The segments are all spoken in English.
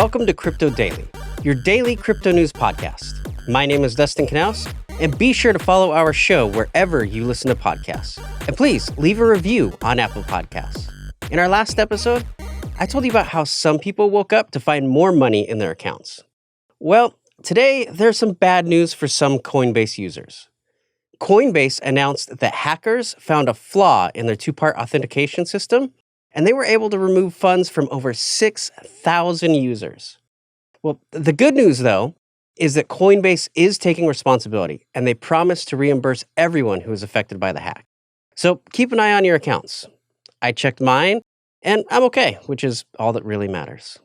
Welcome to Crypto Daily, your daily crypto news podcast. My name is Dustin Knaus, and be sure to follow our show wherever you listen to podcasts. And please leave a review on Apple Podcasts. In our last episode, I told you about how some people woke up to find more money in their accounts. Well, today there's some bad news for some Coinbase users. Coinbase announced that hackers found a flaw in their two-part authentication system, and they were able to remove funds from over 6,000 users. Well, the good news, though, is that Coinbase is taking responsibility, and they promise to reimburse everyone who is affected by the hack. So keep an eye on your accounts. I checked mine, and I'm okay, which is all that really matters.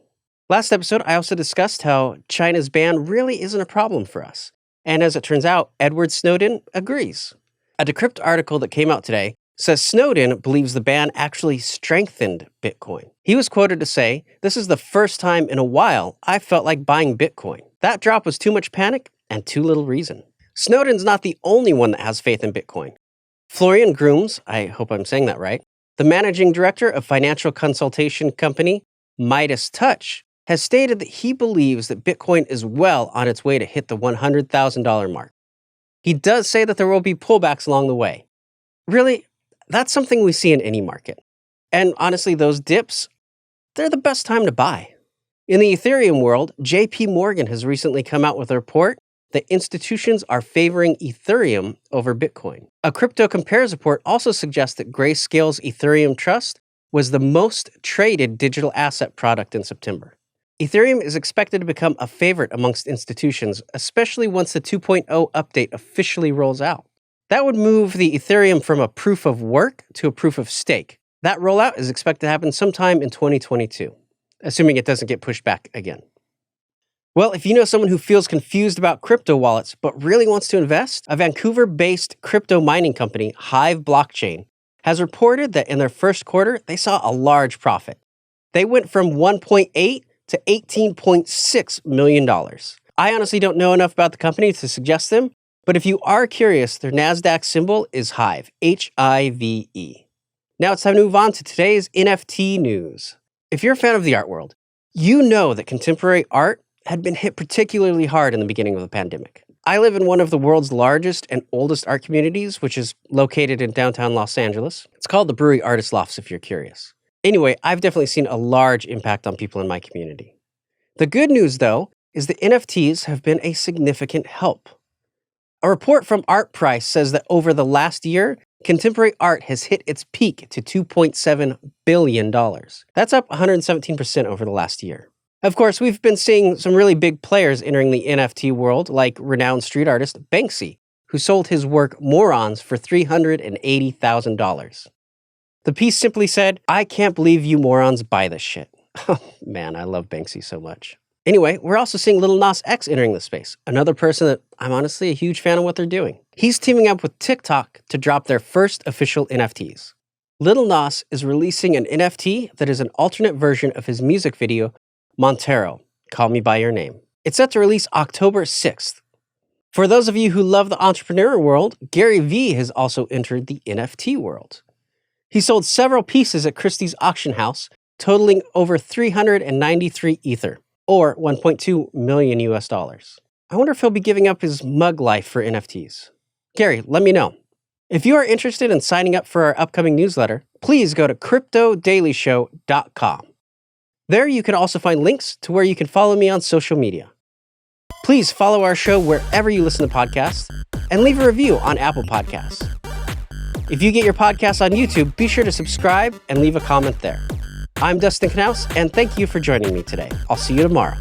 Last episode, I also discussed how China's ban really isn't a problem for us. And as it turns out, Edward Snowden agrees. A Decrypt article that came out today says Snowden believes the ban actually strengthened Bitcoin. He was quoted to say, "This is the first time in a while I felt like buying Bitcoin. That drop was too much panic and too little reason." Snowden's not the only one that has faith in Bitcoin. Florian Grummes, I hope I'm saying that right, the managing director of financial consultation company Midas Touch, has stated that he believes that Bitcoin is well on its way to hit the $100,000 mark. He does say that there will be pullbacks along the way. Really, that's something we see in any market. And honestly, those dips, they're the best time to buy. In the Ethereum world, JP Morgan has recently come out with a report that institutions are favoring Ethereum over Bitcoin. A Crypto Compares report also suggests that Grayscale's Ethereum Trust was the most traded digital asset product in September. Ethereum is expected to become a favorite amongst institutions, especially once the 2.0 update officially rolls out. That would move the Ethereum from a proof of work to a proof of stake. That rollout is expected to happen sometime in 2022, assuming it doesn't get pushed back again. Well, if you know someone who feels confused about crypto wallets but really wants to invest, a Vancouver-based crypto mining company, Hive Blockchain, has reported that in their first quarter, they saw a large profit. They went from $1.8 to $18.6 million. I honestly don't know enough about the company to suggest them, but if you are curious, their NASDAQ symbol is Hive, H-I-V-E. Now it's time to move on to today's NFT news. If you're a fan of the art world, you know that contemporary art had been hit particularly hard in the beginning of the pandemic. I live in one of the world's largest and oldest art communities, which is located in downtown Los Angeles. It's called the Brewery Artist Lofts, if you're curious. Anyway, I've definitely seen a large impact on people in my community. The good news, though, is that NFTs have been a significant help. A report from ArtPrice says that over the last year, contemporary art has hit its peak to $2.7 billion. That's up 117% over the last year. Of course, we've been seeing some really big players entering the NFT world, like renowned street artist Banksy, who sold his work Morons for $380,000. The piece simply said, "I can't believe you morons buy this shit." Oh man, I love Banksy so much. Anyway, we're also seeing Lil Nas X entering the space, another person that I'm honestly a huge fan of what they're doing. He's teaming up with TikTok to drop their first official NFTs. Lil Nas is releasing an NFT that is an alternate version of his music video, Montero, Call Me By Your Name. It's set to release October 6th. For those of you who love the entrepreneur world, Gary Vee has also entered the NFT world. He sold several pieces at Christie's auction house, totaling over 393 Ether, or $1.2 million US. I wonder if he'll be giving up his mug life for NFTs. Gary, let me know. If you are interested in signing up for our upcoming newsletter, please go to cryptodailyshow.com. There you can also find links to where you can follow me on social media. Please follow our show wherever you listen to podcasts, and leave a review on Apple Podcasts. If you get your podcasts on YouTube, be sure to subscribe and leave a comment there. I'm Dustin Knaus, and thank you for joining me today. I'll see you tomorrow.